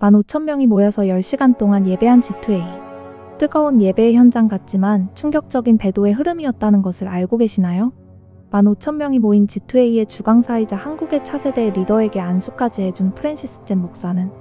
15,000명이 모여서 10시간 동안 예배한 G2A. 뜨거운 예배의 현장 같지만 충격적인 배도의 흐름이었다는 것을 알고 계시나요? 15,000명이 모인 G2A의 주강사이자 한국의 차세대 리더에게 안수까지 해준 프랜시스 잼 목사는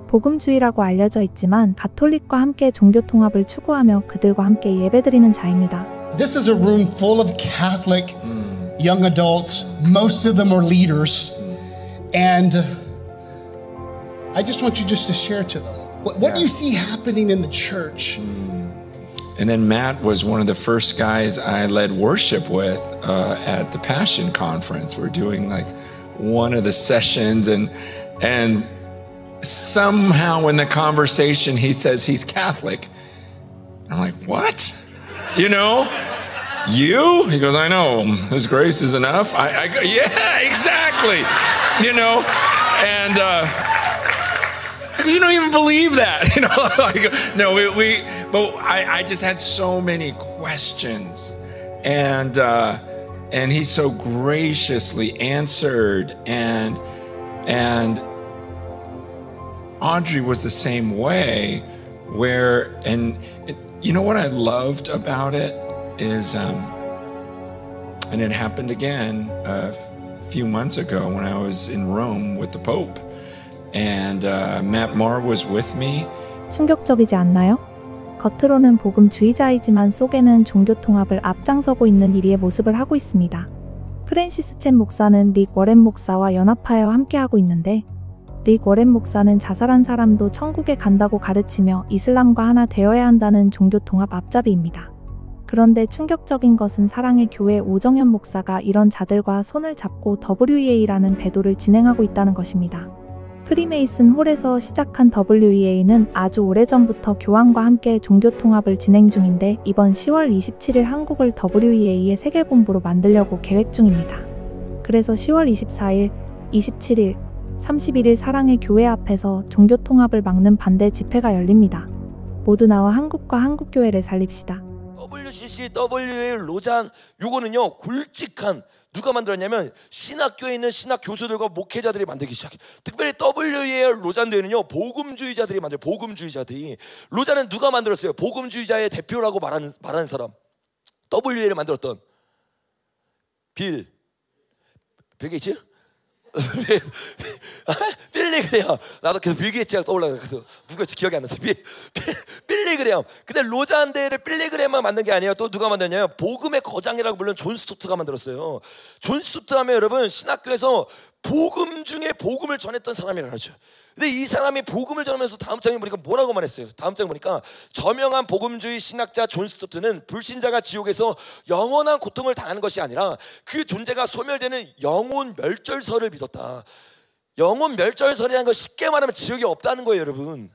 복음주의라고 알려져 있지만 가톨릭과 함께 종교 통합을 추구하며 그들과 함께 예배드리는 자입니다. This is a room full of Catholic young adults. Most of them are leaders. And I just want you just to share to them. What do you see happening in the church? And then Matt was one of the first guys I led worship with at the Passion Conference. We're doing like one of the sessions, and somehow in the conversation he says he's Catholic. And I'm like, what? You know? You? He goes, I know. His grace is enough. I go, yeah, exactly. You know? And you don't even believe that, you know? Like, no, but I just had so many questions, and he so graciously answered, and Audrey was the same way. And you know what I loved about it is, and it happened again a few months ago when I was in Rome with the Pope. And Matt Maher was with me. 충격적이지 않나요? 겉으로는 복음주의자이지만 속에는 종교 통합을 앞장서고 있는 이리의 모습을 하고 있습니다. 프랜시스 잼 목사는 릭 워렌 목사와 연합하여 함께하고 있는데, 릭 워렌 목사는 자살한 사람도 천국에 간다고 가르치며 이슬람과 하나 되어야 한다는 종교 통합 앞잡이입니다. 그런데 충격적인 것은 사랑의 교회 오정현 목사가 이런 자들과 손을 잡고 WEA라는 배도를 진행하고 있다는 것입니다. 프리메이슨 홀에서 시작한 WEA는 아주 오래전부터 교황과 함께 종교 통합을 진행 중인데 이번 10월 27일 한국을 WEA의 세계본부로 만들려고 계획 중입니다. 그래서 10월 24일, 27일, 31일 사랑의 교회 앞에서 종교 통합을 막는 반대 집회가 열립니다. 모두 나와 한국과 한국교회를 살립시다. WCC, WA, 로잔, 요거는요 굵직한 누가 만들었냐면 신학교에 있는 신학 교수들과 목회자들이 만들기 시작해. 특별히 WA, 로잔 대회는요 복음주의자들이 만들어요. 복음주의자들이. 로잔은 누가 만들었어요? 복음주의자의 대표라고 말하는 사람. WA를 만들었던 빌 게이츠? 빌리 그레엄. 나도 계속 빌 게이츠가 떠올라요. 그래서 누가 기억이 안 나서 빌리 그레엄. 근데 로잔 대회를 빌리 그레엄만 만든 게 아니에요. 또 누가 만들었냐면 복음의 거장이라고 불리는 존 스토트가 만들었어요. 존 스토트 하면 여러분 신학교에서 복음 중에 복음을 전했던 사람이라고 하죠. 근데 이 사람이 복음을 전하면서 다음 장에 보니까 뭐라고 말했어요? 다음 장에 보니까 저명한 복음주의 신학자 존 스토트는 불신자가 지옥에서 영원한 고통을 당하는 것이 아니라 그 존재가 소멸되는 영혼 멸절설을 믿었다. 영혼 멸절설이라는 거 쉽게 말하면 지옥이 없다는 거예요, 여러분.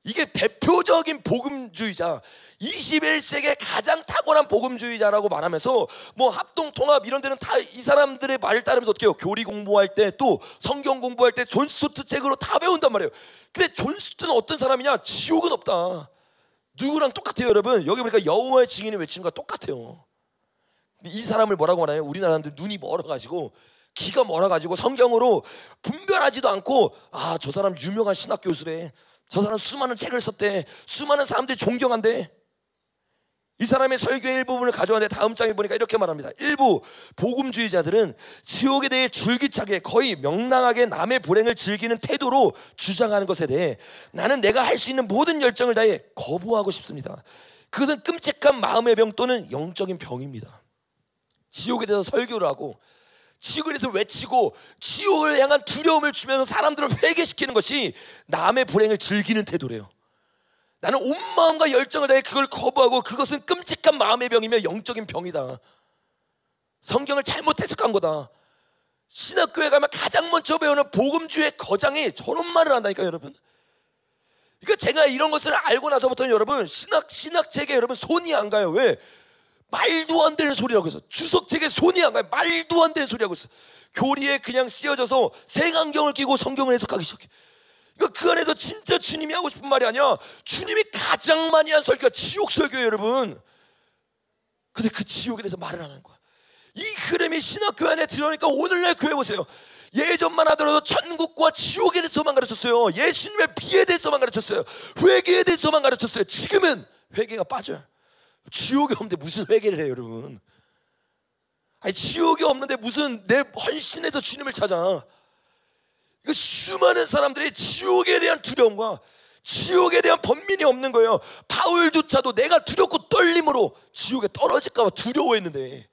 이게 대표적인 복음주의자, 21세기의 가장 탁월한 복음주의자라고 말하면서 뭐 합동 통합 이런 데는 다 이 사람들의 말을 따르면서 어떻게 해요? 교리 공부할 때 또 성경 공부할 때 존 스토트 책으로 다 배운단 말이에요. 근데 존 스토트는 어떤 사람이냐? 지옥은 없다. 누구랑 똑같아요, 여러분? 여기 보니까 여호와의 증인이 외치는 거랑 똑같아요. 이 사람을 뭐라고 말하냐면 우리나라 사람들 눈이 멀어가지고 귀가 멀어가지고 성경으로 분별하지도 않고 아, 저 사람 유명한 신학 교수래. 저 사람 수많은 책을 썼대. 수많은 사람들이 존경한대. 이 사람의 설교의 일부분을 가져왔는데 다음 장에 보니까 이렇게 말합니다. 일부 복음주의자들은 지옥에 대해 줄기차게 거의 명랑하게 남의 불행을 즐기는 태도로 주장하는 것에 대해 나는 내가 할 수 있는 모든 열정을 다해 거부하고 싶습니다. 그것은 끔찍한 마음의 병 또는 영적인 병입니다. 지옥에 대해서 설교를 하고 지옥에 대해서 외치고 지옥을 향한 두려움을 주면서 사람들을 회개시키는 것이 남의 불행을 즐기는 태도래요. 나는 온 마음과 열정을 다해 그걸 거부하고 그것은 끔찍한 마음의 병이며 영적인 병이다. 성경을 잘못 해석한 거다. 신학교에 가면 가장 먼저 배우는 복음주의 거장이 저런 말을 한다니까요, 여러분. 그러니까 제가 이런 것을 알고 나서부터는 여러분 신학책에 여러분 손이 안 가요. 왜? 말도 안 되는 소리라고 해서 주석책에 손이 안 가요. 말도 안 되는 소리라고 해서 교리에 그냥 씌어져서 색안경을 끼고 성경을 해석하기 시작해. 그 안에서 진짜 주님이 하고 싶은 말이 아니야. 주님이 가장 많이 한 설교가 지옥 설교예요, 여러분. 근데 그 지옥에 대해서 말을 안 하는 거야. 이 흐름이 신학교회 안에 들어오니까 오늘날 교회 보세요. 예전만 하더라도 천국과 지옥에 대해서만 가르쳤어요. 예수님의 비에 대해서만 가르쳤어요. 회개에 대해서만 가르쳤어요. 지금은 회개가 빠져요. 지옥이 없는데 무슨 회개를 해요, 여러분? 아니, 지옥이 없는데 무슨 내 헌신에서 주님을 찾아? 이거 수많은 사람들이 지옥에 대한 두려움과 지옥에 대한 번민이 없는 거예요. 바울조차도 내가 두렵고 떨림으로 지옥에 떨어질까 봐 두려워했는데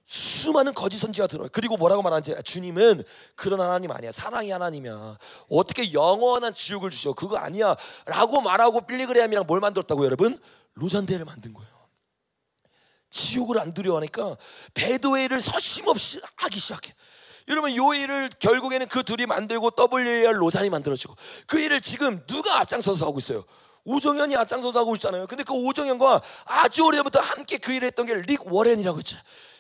수많은 거짓 선지가 들어요. 그리고 뭐라고 말하는지, 주님은 그런 하나님 아니야, 사랑의 하나님이야, 어떻게 영원한 지옥을 주셔, 그거 아니야 라고 말하고 빌리그레암이랑 뭘 만들었다고 여러분? 로잔대를 만든 거예요. 지옥을 안 두려워하니까 배도회를 서심없이 하기 시작해. 여러분, 요 일을 결국에는 그 둘이 만들고 WAR 로잔이 만들어지고, 그 일을 지금 누가 앞장서서 하고 있어요? 오정현이 앞장서서 하고 있잖아요. 근데 그 오정현과 아주 오래전부터 함께 그 일을 했던 게 릭 워렌이라고 했죠.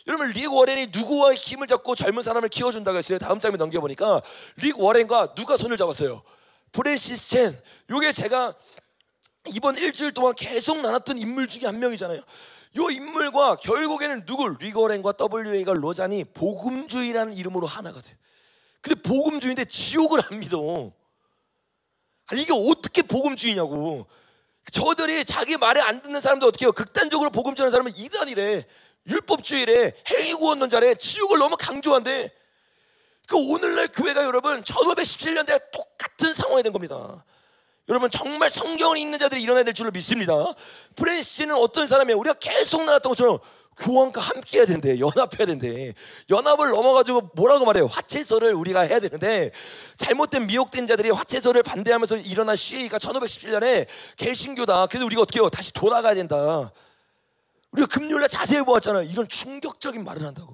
여러분, 릭 워렌이 누구와 힘을 잡고 젊은 사람을 키워준다고 했어요? 다음 장면 넘겨보니까 릭 워렌과 누가 손을 잡았어요? 프랜시스 첸. 요게 제가 이번 일주일 동안 계속 나눴던 인물 중에 한 명이잖아요. 요 인물과 결국에는 누구? 릭 워렌과 WA가 로잔이 복음주의라는 이름으로 하나가 돼. 근데 복음주의인데 지옥을 안 믿어. 아니, 이게 어떻게 복음주의냐고. 저들이 자기 말에 안 듣는 사람들 어떻게 해요? 극단적으로 복음주의하는 사람은 이단이래, 율법주의래, 행위구원론자래, 지옥을 너무 강조한대. 그 오늘날 교회가 여러분 1517년대 똑같은 상황이 된 겁니다. 여러분, 정말 성경을 읽는 자들이 일어나야 될 줄로 믿습니다. 프랜시스는 어떤 사람이에요? 우리가 계속 나왔던 것처럼 교황과 함께 해야 된대, 연합해야 된대. 연합을 넘어가지고 뭐라고 말해요? 화채설을 우리가 해야 되는데, 잘못된 미혹된 자들이 화채설을 반대하면서 일어난 시위가 1517년에 개신교다. 그래서 우리가 어떻게 해요? 다시 돌아가야 된다. 우리가 금요일날 자세히 보았잖아요. 이런 충격적인 말을 한다고.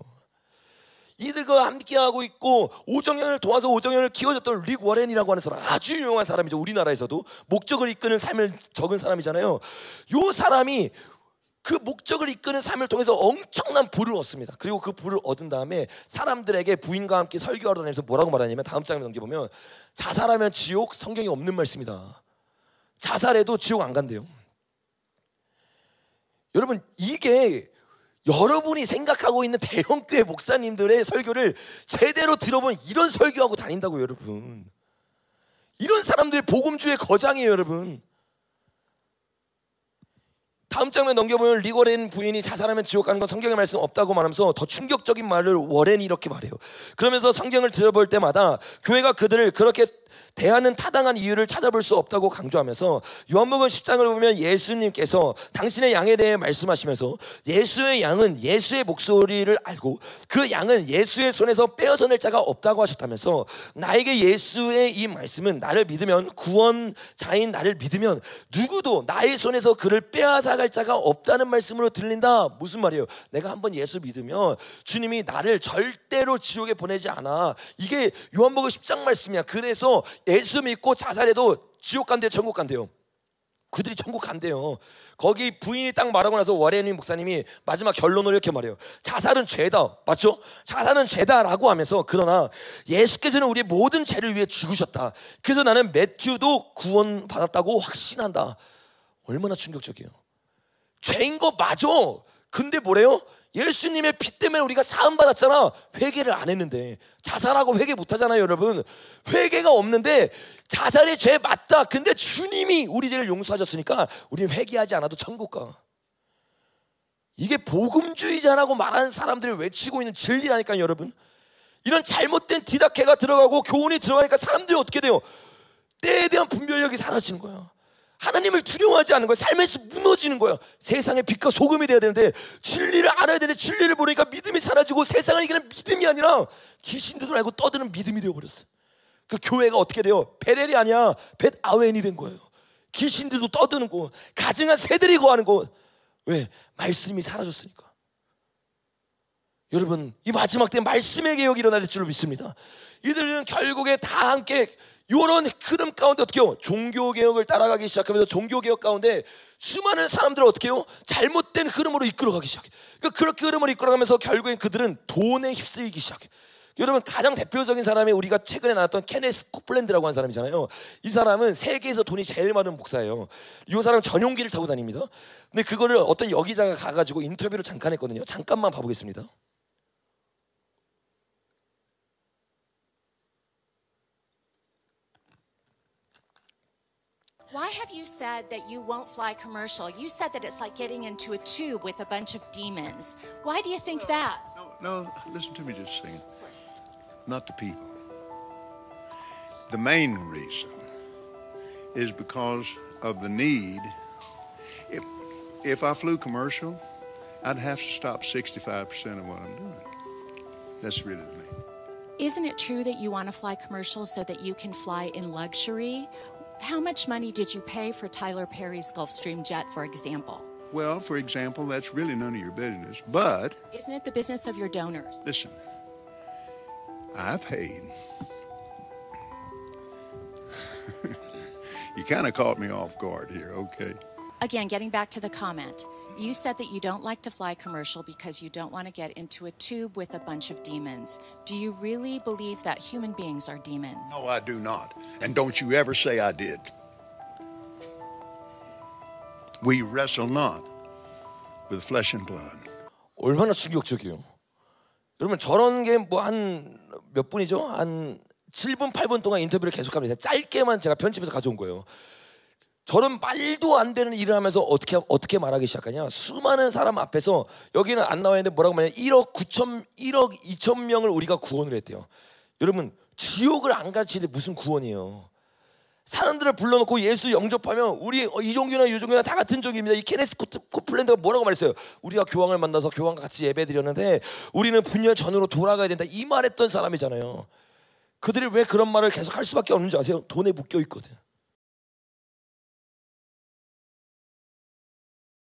이들과 함께하고 있고 오정현을 도와서 오정현을 키워줬던 릭 워렌이라고 하는 사람, 아주 유명한 사람이죠. 우리나라에서도 목적을 이끄는 삶을 적은 사람이잖아요. 요 사람이 그 목적을 이끄는 삶을 통해서 엄청난 부를 얻습니다. 그리고 그 부를 얻은 다음에 사람들에게 부인과 함께 설교하러 다니면서 뭐라고 말하냐면, 다음 장면 넘겨보면, 자살하면 지옥, 성경이 없는 말씀이다. 자살해도 지옥 안 간대요. 여러분, 이게 여러분이 생각하고 있는 대형교회 목사님들의 설교를 제대로 들어보면 이런 설교하고 다닌다고요, 여러분. 이런 사람들이 복음주의 거장이에요, 여러분. 다음 장면 넘겨보면 릭 워렌 부인이 자살하면 지옥 가는 건 성경의 말씀 없다고 말하면서 더 충격적인 말을 워렌이 이렇게 말해요. 그러면서 성경을 들어볼 때마다 교회가 그들을 그렇게 대하는 타당한 이유를 찾아볼 수 없다고 강조하면서, 요한복음 10장을 보면 예수님께서 당신의 양에 대해 말씀하시면서, 예수의 양은 예수의 목소리를 알고 그 양은 예수의 손에서 빼앗아낼 자가 없다고 하셨다면서, 나에게 예수의 이 말씀은 나를 믿으면, 구원자인 나를 믿으면 누구도 나의 손에서 그를 빼앗아갈 자가 없다는 말씀으로 들린다. 무슨 말이에요? 내가 한번 예수 믿으면 주님이 나를 절대로 지옥에 보내지 않아. 이게 요한복음 10장 말씀이야. 그래서 예수 믿고 자살해도 지옥 간대요, 천국 간대요? 그들이 천국 간대요. 거기 부인이 딱 말하고 나서 워렌 목사님이 마지막 결론을 이렇게 말해요. 자살은 죄다, 맞죠? 자살은 죄다라고 하면서, 그러나 예수께서는 우리의 모든 죄를 위해 죽으셨다. 그래서 나는 매튜도 구원받았다고 확신한다. 얼마나 충격적이에요. 죄인 거 맞아. 근데 뭐래요? 예수님의 피 때문에 우리가 사함 받았잖아. 회개를 안 했는데. 자살하고 회개 못 하잖아요, 여러분. 회개가 없는데 자살의 죄 맞다. 근데 주님이 우리 죄를 용서하셨으니까 우리는 회개하지 않아도 천국 가. 이게 복음주의자라고 말하는 사람들이 외치고 있는 진리라니까요, 여러분. 이런 잘못된 디다케가 들어가고 교훈이 들어가니까 사람들이 어떻게 돼요? 때에 대한 분별력이 사라지는 거야. 하나님을 두려워하지 않는 거예요. 삶에서 무너지는 거예요. 세상의 빛과 소금이 돼야 되는데 진리를 알아야 되는데 진리를 보니까 믿음이 사라지고, 세상을 이기는 믿음이 아니라 귀신들도 알고 떠드는 믿음이 되어버렸어요. 그 교회가 어떻게 돼요? 베렐이 아니야, 벳아웬이 된 거예요. 귀신들도 떠드는 곳, 가증한 새들이 거하는 곳. 왜? 말씀이 사라졌으니까. 여러분, 이 마지막 때 말씀의 개혁이 일어날 줄로 믿습니다. 이들은 결국에 다 함께 이런 흐름 가운데 어떻게 해요? 종교개혁을 따라가기 시작하면서 종교개혁 가운데 수많은 사람들을 어떻게 해요? 잘못된 흐름으로 이끌어가기 시작해. 그러니까 그렇게 흐름을 이끌어가면서 결국엔 그들은 돈에 휩쓰이기 시작해. 여러분, 가장 대표적인 사람이 우리가 최근에 나왔던 케네스 코플랜드라고 하는 사람이잖아요. 이 사람은 세계에서 돈이 제일 많은 목사예요. 이 사람은 전용기를 타고 다닙니다. 근데 그거를 어떤 여기자가 가가지고 인터뷰를 잠깐 했거든요. 잠깐만 봐보겠습니다. Why have you said that you won't fly commercial? You said that it's like getting into a tube with a bunch of demons. Why do you think that? No, listen to me just a second. Not the people. The main reason is because of the need. If I flew commercial, I'd have to stop 65% of what I'm doing. That's really the main. Isn't it true that you want to fly commercial so that you can fly in luxury? How much money did you pay for Tyler Perry's Gulfstream jet, for example? Well, for example, that's really none of your business, but... Isn't it the business of your donors? Listen, I paid. You kind of caught me off guard here, okay? Again, getting back to the comment, you said that you don't like to fly commercial because you don't want to get into a tube with a bunch of demons. Do you really believe that human beings are demons? No, I do not. And don't you ever say I did. We wrestle not with flesh and blood. 얼마나 충격적이에요. 여러분 저런 게 뭐 한 몇 분이죠? 한 7분, 8분 동안 인터뷰를 계속합니다. 짧게만 제가 편집해서 가져온 거예요. 저런 말도 안 되는 일을 하면서 어떻게 말하기 시작하냐? 수많은 사람 앞에서 여기는 안 나와 있는데 뭐라고 말하냐? 1억 2천 명을 우리가 구원을 했대요. 여러분 지옥을 안 가르치는데 무슨 구원이에요? 사람들을 불러놓고 예수 영접하면 우리 이종규나 유종규나 다 같은 종입니다. 이 케네스 코플랜드가 뭐라고 말했어요? 우리가 교황을 만나서 교황과 같이 예배드렸는데 우리는 분열 전으로 돌아가야 된다. 이 말했던 사람이잖아요. 그들이 왜 그런 말을 계속 할 수밖에 없는지 아세요? 돈에 묶여 있거든.